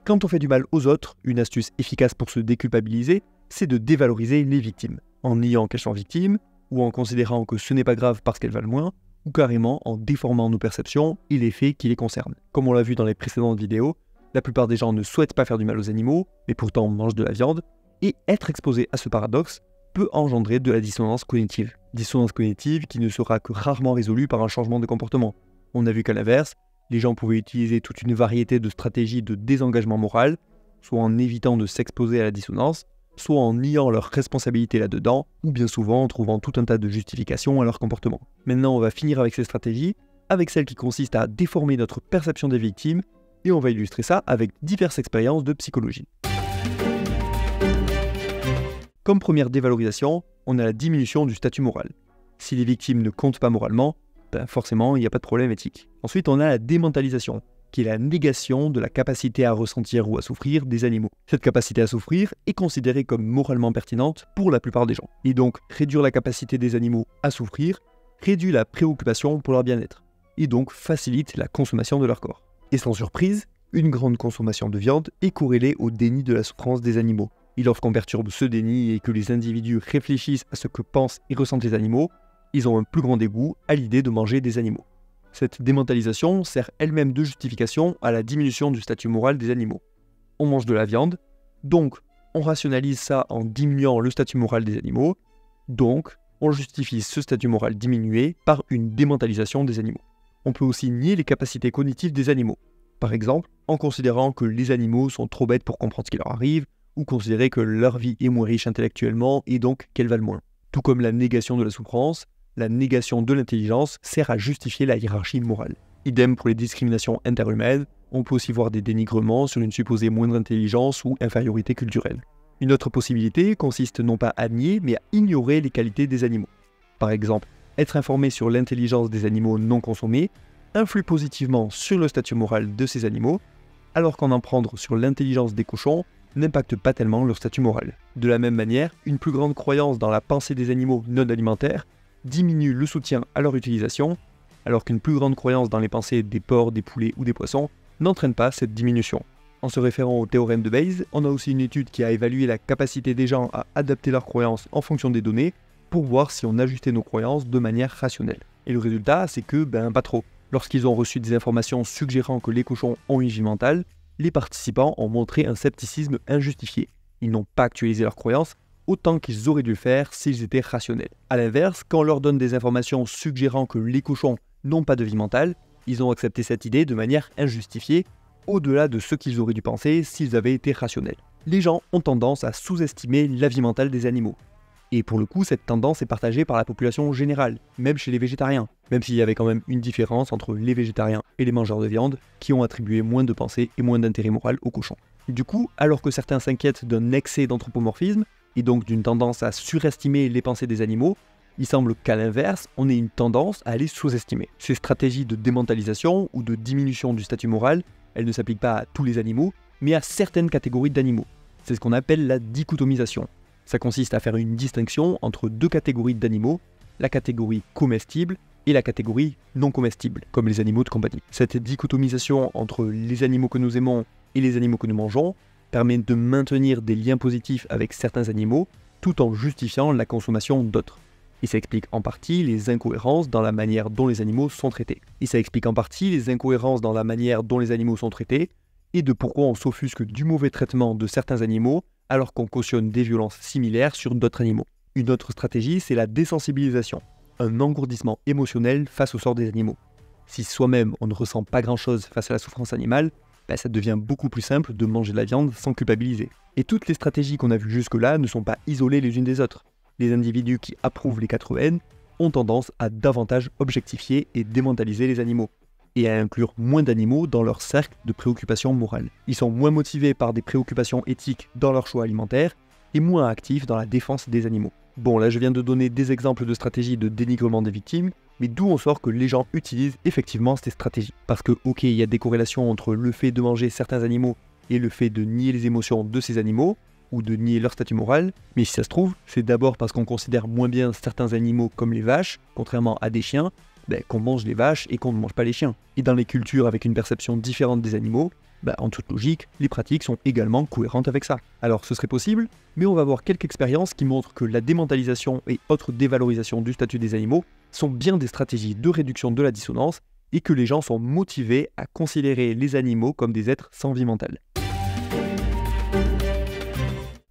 Quand on fait du mal aux autres, une astuce efficace pour se déculpabiliser, c'est de dévaloriser les victimes, en niant qu'elles sont victimes, ou en considérant que ce n'est pas grave parce qu'elles valent moins, ou carrément en déformant nos perceptions et les faits qui les concernent. Comme on l'a vu dans les précédentes vidéos, la plupart des gens ne souhaitent pas faire du mal aux animaux, mais pourtant mangent de la viande, et être exposé à ce paradoxe peut engendrer de la dissonance cognitive. Dissonance cognitive qui ne sera que rarement résolue par un changement de comportement. On a vu qu'à l'inverse, les gens pouvaient utiliser toute une variété de stratégies de désengagement moral, soit en évitant de s'exposer à la dissonance, soit en niant leur responsabilité là-dedans, ou bien souvent en trouvant tout un tas de justifications à leur comportement. Maintenant, on va finir avec ces stratégies, avec celle qui consiste à déformer notre perception des victimes, et on va illustrer ça avec diverses expériences de psychologie. Comme première dévalorisation, on a la diminution du statut moral. Si les victimes ne comptent pas moralement, forcément il n'y a pas de problème éthique. Ensuite, on a la démentalisation, qui est la négation de la capacité à ressentir ou à souffrir des animaux. Cette capacité à souffrir est considérée comme moralement pertinente pour la plupart des gens. Et donc, réduire la capacité des animaux à souffrir réduit la préoccupation pour leur bien-être, et donc facilite la consommation de leur corps. Et sans surprise, une grande consommation de viande est corrélée au déni de la souffrance des animaux. Et lorsqu'on perturbe ce déni et que les individus réfléchissent à ce que pensent et ressentent les animaux, ils ont un plus grand dégoût à l'idée de manger des animaux. Cette démentalisation sert elle-même de justification à la diminution du statut moral des animaux. On mange de la viande, donc on rationalise ça en diminuant le statut moral des animaux, donc on justifie ce statut moral diminué par une démentalisation des animaux. On peut aussi nier les capacités cognitives des animaux, par exemple en considérant que les animaux sont trop bêtes pour comprendre ce qui leur arrive, ou considérer que leur vie est moins riche intellectuellement et donc qu'elles valent moins. Tout comme la négation de la souffrance, la négation de l'intelligence sert à justifier la hiérarchie morale. Idem pour les discriminations interhumaines, on peut aussi voir des dénigrements sur une supposée moindre intelligence ou infériorité culturelle. Une autre possibilité consiste non pas à nier, mais à ignorer les qualités des animaux. Par exemple, être informé sur l'intelligence des animaux non consommés influe positivement sur le statut moral de ces animaux, alors qu'en apprendre sur l'intelligence des cochons n'impacte pas tellement leur statut moral. De la même manière, une plus grande croyance dans la pensée des animaux non alimentaires diminue le soutien à leur utilisation, alors qu'une plus grande croyance dans les pensées des porcs, des poulets ou des poissons n'entraîne pas cette diminution. En se référant au théorème de Bayes, on a aussi une étude qui a évalué la capacité des gens à adapter leurs croyances en fonction des données pour voir si on ajustait nos croyances de manière rationnelle. Et le résultat, c'est que, pas trop. Lorsqu'ils ont reçu des informations suggérant que les cochons ont une vie mentale, les participants ont montré un scepticisme injustifié. Ils n'ont pas actualisé leurs croyances autant qu'ils auraient dû le faire s'ils étaient rationnels. A l'inverse, quand on leur donne des informations suggérant que les cochons n'ont pas de vie mentale, ils ont accepté cette idée de manière injustifiée, au-delà de ce qu'ils auraient dû penser s'ils avaient été rationnels. Les gens ont tendance à sous-estimer la vie mentale des animaux. Et pour le coup, cette tendance est partagée par la population générale, même chez les végétariens, même s'il y avait quand même une différence entre les végétariens et les mangeurs de viande, qui ont attribué moins de pensée et moins d'intérêt moral aux cochons. Du coup, alors que certains s'inquiètent d'un excès d'anthropomorphisme, et donc d'une tendance à surestimer les pensées des animaux, il semble qu'à l'inverse, on ait une tendance à les sous-estimer. Ces stratégies de démentalisation ou de diminution du statut moral, elles ne s'appliquent pas à tous les animaux, mais à certaines catégories d'animaux. C'est ce qu'on appelle la dichotomisation. Ça consiste à faire une distinction entre deux catégories d'animaux, la catégorie comestible et la catégorie non comestible, comme les animaux de compagnie. Cette dichotomisation entre les animaux que nous aimons et les animaux que nous mangeons permet de maintenir des liens positifs avec certains animaux, tout en justifiant la consommation d'autres. Et ça explique en partie les incohérences dans la manière dont les animaux sont traités. Et de pourquoi on s'offusque du mauvais traitement de certains animaux alors qu'on cautionne des violences similaires sur d'autres animaux. Une autre stratégie, c'est la désensibilisation, un engourdissement émotionnel face au sort des animaux. Si soi-même on ne ressent pas grand-chose face à la souffrance animale, ça devient beaucoup plus simple de manger de la viande sans culpabiliser. Et toutes les stratégies qu'on a vues jusque-là ne sont pas isolées les unes des autres. Les individus qui approuvent les 4N ont tendance à davantage objectifier et démentaliser les animaux, et à inclure moins d'animaux dans leur cercle de préoccupations morales. Ils sont moins motivés par des préoccupations éthiques dans leur choix alimentaire et moins actifs dans la défense des animaux. Bon, là je viens de donner des exemples de stratégies de dénigrement des victimes, mais d'où on sort que les gens utilisent effectivement ces stratégies. Parce que ok, il y a des corrélations entre le fait de manger certains animaux et le fait de nier les émotions de ces animaux, ou de nier leur statut moral, mais si ça se trouve, c'est d'abord parce qu'on considère moins bien certains animaux comme les vaches, contrairement à des chiens, qu'on mange les vaches et qu'on ne mange pas les chiens. Et dans les cultures avec une perception différente des animaux, En toute logique, les pratiques sont également cohérentes avec ça. Alors ce serait possible, mais on va voir quelques expériences qui montrent que la démentalisation et autres dévalorisations du statut des animaux sont bien des stratégies de réduction de la dissonance et que les gens sont motivés à considérer les animaux comme des êtres sans vie mentale.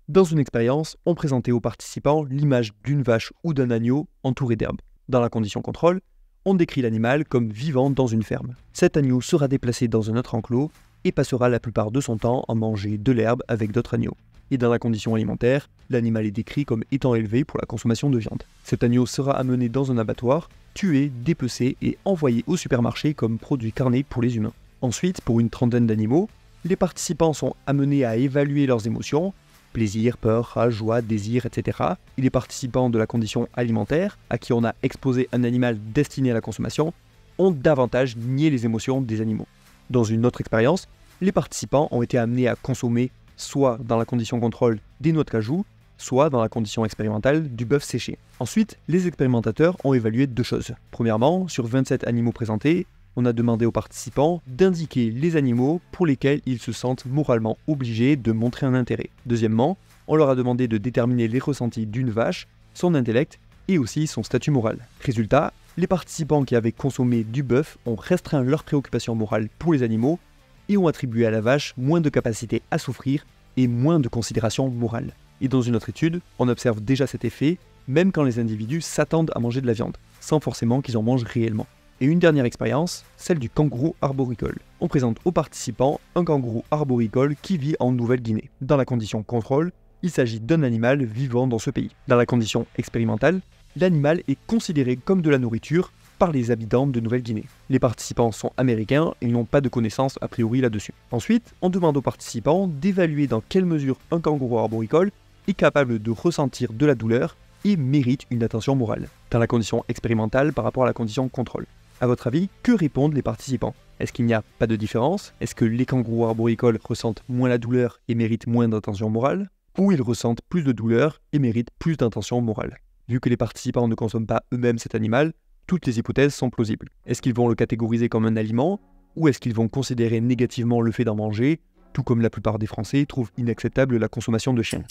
Dans une expérience, on présentait aux participants l'image d'une vache ou d'un agneau entouré d'herbe. Dans la condition contrôle, on décrit l'animal comme vivant dans une ferme. Cet agneau sera déplacé dans un autre enclos et passera la plupart de son temps à manger de l'herbe avec d'autres agneaux. Et dans la condition alimentaire, l'animal est décrit comme étant élevé pour la consommation de viande. Cet agneau sera amené dans un abattoir, tué, dépecé et envoyé au supermarché comme produit carné pour les humains. Ensuite, pour une trentaine d'animaux, les participants sont amenés à évaluer leurs émotions, plaisir, peur, rage, joie, désir, etc. Et les participants de la condition alimentaire, à qui on a exposé un animal destiné à la consommation, ont davantage nié les émotions des animaux. Dans une autre expérience, les participants ont été amenés à consommer soit dans la condition contrôle des noix de cajou, soit dans la condition expérimentale du bœuf séché. Ensuite, les expérimentateurs ont évalué deux choses. Premièrement, sur 27 animaux présentés, on a demandé aux participants d'indiquer les animaux pour lesquels ils se sentent moralement obligés de montrer un intérêt. Deuxièmement, on leur a demandé de déterminer les ressentis d'une vache, son intellect et aussi son statut moral. Résultat, les participants qui avaient consommé du bœuf ont restreint leur préoccupation morale pour les animaux et ont attribué à la vache moins de capacité à souffrir et moins de considération morale. Et dans une autre étude, on observe déjà cet effet, même quand les individus s'attendent à manger de la viande, sans forcément qu'ils en mangent réellement. Et une dernière expérience, celle du kangourou arboricole. On présente aux participants un kangourou arboricole qui vit en Nouvelle-Guinée. Dans la condition contrôle, il s'agit d'un animal vivant dans ce pays. Dans la condition expérimentale, l'animal est considéré comme de la nourriture par les habitants de Nouvelle-Guinée. Les participants sont américains et n'ont pas de connaissances a priori là-dessus. Ensuite, on demande aux participants d'évaluer dans quelle mesure un kangourou arboricole est capable de ressentir de la douleur et mérite une attention morale, dans la condition expérimentale par rapport à la condition contrôle. À votre avis, que répondent les participants? Est-ce qu'il n'y a pas de différence? Est-ce que les kangourous arboricoles ressentent moins la douleur et méritent moins d'attention morale? Ou ils ressentent plus de douleur et méritent plus d'attention morale? Vu que les participants ne consomment pas eux-mêmes cet animal, toutes les hypothèses sont plausibles. Est-ce qu'ils vont le catégoriser comme un aliment? Ou est-ce qu'ils vont considérer négativement le fait d'en manger, tout comme la plupart des Français trouvent inacceptable la consommation de chiens?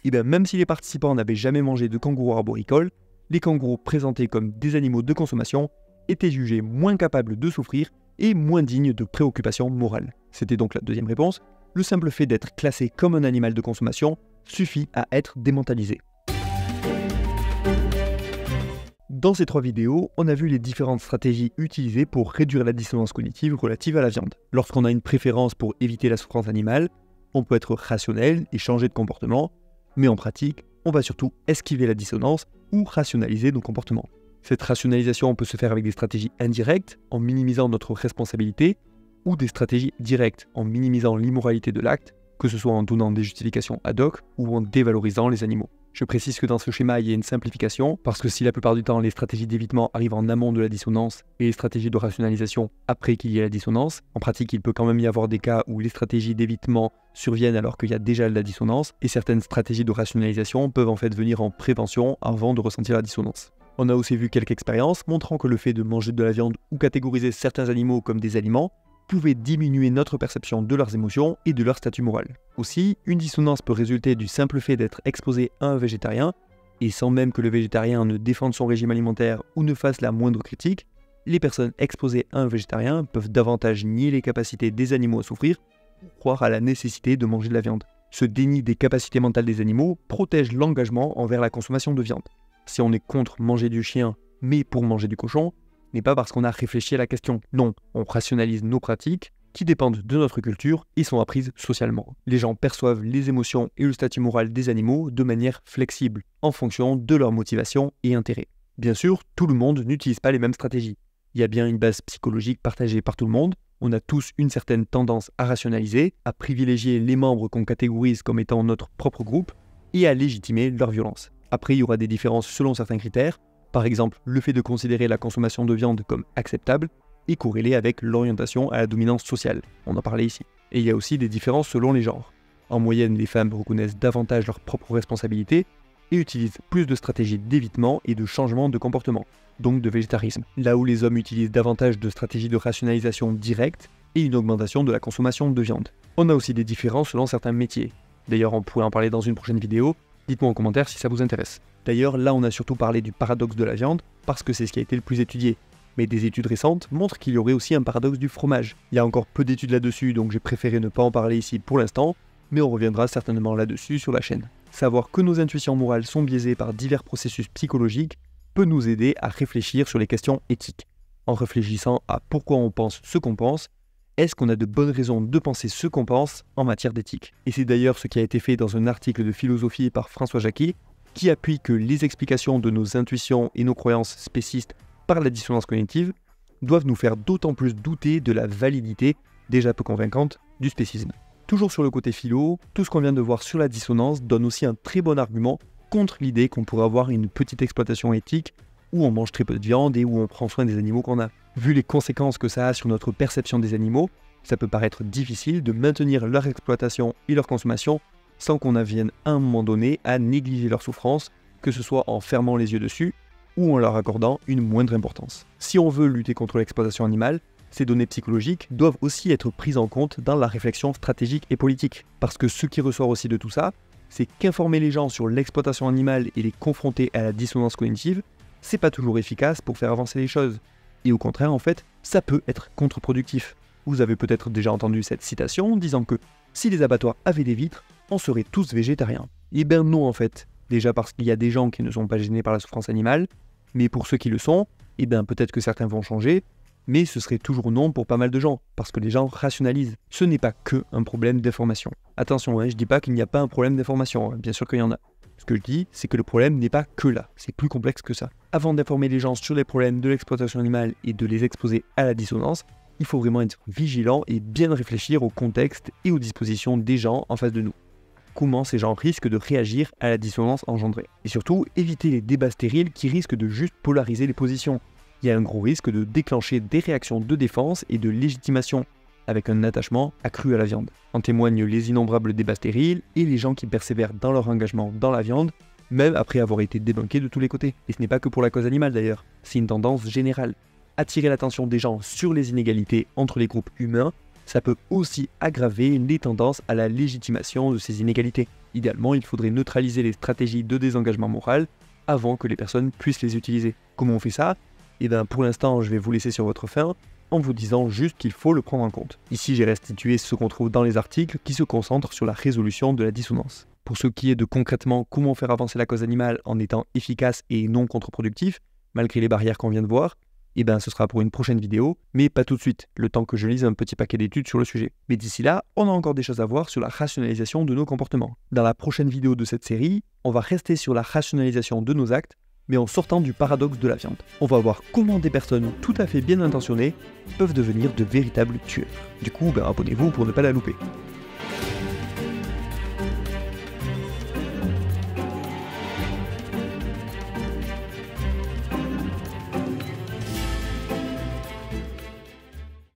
Et bien même si les participants n'avaient jamais mangé de kangourou arboricole, les kangourous présentés comme des animaux de consommation étaient jugés moins capables de souffrir et moins dignes de préoccupations morales. C'était donc la deuxième réponse. Le simple fait d'être classé comme un animal de consommation suffit à être démentalisé. Dans ces trois vidéos, on a vu les différentes stratégies utilisées pour réduire la dissonance cognitive relative à la viande. Lorsqu'on a une préférence pour éviter la souffrance animale, on peut être rationnel et changer de comportement, mais en pratique, on va surtout esquiver la dissonance ou rationaliser nos comportements. Cette rationalisation peut se faire avec des stratégies indirectes, en minimisant notre responsabilité, ou des stratégies directes, en minimisant l'immoralité de l'acte, que ce soit en donnant des justifications ad hoc ou en dévalorisant les animaux. Je précise que dans ce schéma, il y a une simplification, parce que si la plupart du temps les stratégies d'évitement arrivent en amont de la dissonance et les stratégies de rationalisation après qu'il y ait la dissonance, en pratique il peut quand même y avoir des cas où les stratégies d'évitement surviennent alors qu'il y a déjà la dissonance, et certaines stratégies de rationalisation peuvent en fait venir en prévention avant de ressentir la dissonance. On a aussi vu quelques expériences montrant que le fait de manger de la viande ou catégoriser certains animaux comme des aliments pouvait diminuer notre perception de leurs émotions et de leur statut moral. Aussi, une dissonance peut résulter du simple fait d'être exposé à un végétarien, et sans même que le végétarien ne défende son régime alimentaire ou ne fasse la moindre critique, les personnes exposées à un végétarien peuvent davantage nier les capacités des animaux à souffrir ou croire à la nécessité de manger de la viande. Ce déni des capacités mentales des animaux protège l'engagement envers la consommation de viande. Si on est contre manger du chien, mais pour manger du cochon, n'est pas parce qu'on a réfléchi à la question. Non, on rationalise nos pratiques qui dépendent de notre culture et sont apprises socialement. Les gens perçoivent les émotions et le statut moral des animaux de manière flexible, en fonction de leur motivation et intérêt. Bien sûr, tout le monde n'utilise pas les mêmes stratégies. Il y a bien une base psychologique partagée par tout le monde, on a tous une certaine tendance à rationaliser, à privilégier les membres qu'on catégorise comme étant notre propre groupe et à légitimer leur violence. Après, il y aura des différences selon certains critères. Par exemple, le fait de considérer la consommation de viande comme acceptable est corrélé avec l'orientation à la dominance sociale. On en parlait ici. Et il y a aussi des différences selon les genres. En moyenne, les femmes reconnaissent davantage leurs propres responsabilités, et utilisent plus de stratégies d'évitement et de changement de comportement, donc de végétarisme, là où les hommes utilisent davantage de stratégies de rationalisation directe et une augmentation de la consommation de viande. On a aussi des différences selon certains métiers. D'ailleurs, on pourrait en parler dans une prochaine vidéo, dites-moi en commentaire si ça vous intéresse. D'ailleurs, là on a surtout parlé du paradoxe de la viande, parce que c'est ce qui a été le plus étudié. Mais des études récentes montrent qu'il y aurait aussi un paradoxe du fromage. Il y a encore peu d'études là-dessus, donc j'ai préféré ne pas en parler ici pour l'instant, mais on reviendra certainement là-dessus sur la chaîne. Savoir que nos intuitions morales sont biaisées par divers processus psychologiques peut nous aider à réfléchir sur les questions éthiques. En réfléchissant à pourquoi on pense ce qu'on pense, est-ce qu'on a de bonnes raisons de penser ce qu'on pense en matière d'éthique? Et c'est d'ailleurs ce qui a été fait dans un article de philosophie par François Jacqui, qui appuie que les explications de nos intuitions et nos croyances spécistes par la dissonance cognitive doivent nous faire d'autant plus douter de la validité, déjà peu convaincante, du spécisme. Toujours sur le côté philo, tout ce qu'on vient de voir sur la dissonance donne aussi un très bon argument contre l'idée qu'on pourrait avoir une petite exploitation éthique où on mange très peu de viande et où on prend soin des animaux qu'on a. Vu les conséquences que ça a sur notre perception des animaux, ça peut paraître difficile de maintenir leur exploitation et leur consommation sans qu'on en vienne à un moment donné à négliger leur souffrance, que ce soit en fermant les yeux dessus ou en leur accordant une moindre importance. Si on veut lutter contre l'exploitation animale, ces données psychologiques doivent aussi être prises en compte dans la réflexion stratégique et politique. Parce que ce qui ressort aussi de tout ça, c'est qu'informer les gens sur l'exploitation animale et les confronter à la dissonance cognitive, c'est pas toujours efficace pour faire avancer les choses. Et au contraire, en fait, ça peut être contre-productif. Vous avez peut-être déjà entendu cette citation disant que si les abattoirs avaient des vitres, on serait tous végétariens. Eh ben non en fait. Déjà parce qu'il y a des gens qui ne sont pas gênés par la souffrance animale, mais pour ceux qui le sont, eh ben peut-être que certains vont changer, mais ce serait toujours non pour pas mal de gens, parce que les gens rationalisent. Ce n'est pas que un problème d'information. Attention, je dis pas qu'il n'y a pas un problème d'information, bien sûr qu'il y en a. Ce que je dis, c'est que le problème n'est pas que là, c'est plus complexe que ça. Avant d'informer les gens sur les problèmes de l'exploitation animale et de les exposer à la dissonance, il faut vraiment être vigilant et bien réfléchir au contexte et aux dispositions des gens en face de nous. Comment ces gens risquent de réagir à la dissonance engendrée. Et surtout, éviter les débats stériles qui risquent de juste polariser les positions. Il y a un gros risque de déclencher des réactions de défense et de légitimation, avec un attachement accru à la viande. En témoignent les innombrables débats stériles et les gens qui persévèrent dans leur engagement dans la viande, même après avoir été débunkés de tous les côtés. Et ce n'est pas que pour la cause animale d'ailleurs, c'est une tendance générale. Attirer l'attention des gens sur les inégalités entre les groupes humains, ça peut aussi aggraver les tendances à la légitimation de ces inégalités. Idéalement, il faudrait neutraliser les stratégies de désengagement moral avant que les personnes puissent les utiliser. Comment on fait ça? Et bien pour l'instant, je vais vous laisser sur votre faim en vous disant juste qu'il faut le prendre en compte. Ici, j'ai restitué ce qu'on trouve dans les articles qui se concentrent sur la résolution de la dissonance. Pour ce qui est de concrètement comment faire avancer la cause animale en étant efficace et non contre-productif, malgré les barrières qu'on vient de voir, et ben ce sera pour une prochaine vidéo, mais pas tout de suite, le temps que je lise un petit paquet d'études sur le sujet. Mais d'ici là, on a encore des choses à voir sur la rationalisation de nos comportements. Dans la prochaine vidéo de cette série, on va rester sur la rationalisation de nos actes, mais en sortant du paradoxe de la viande. On va voir comment des personnes tout à fait bien intentionnées peuvent devenir de véritables tueurs. Du coup, abonnez-vous pour ne pas la louper.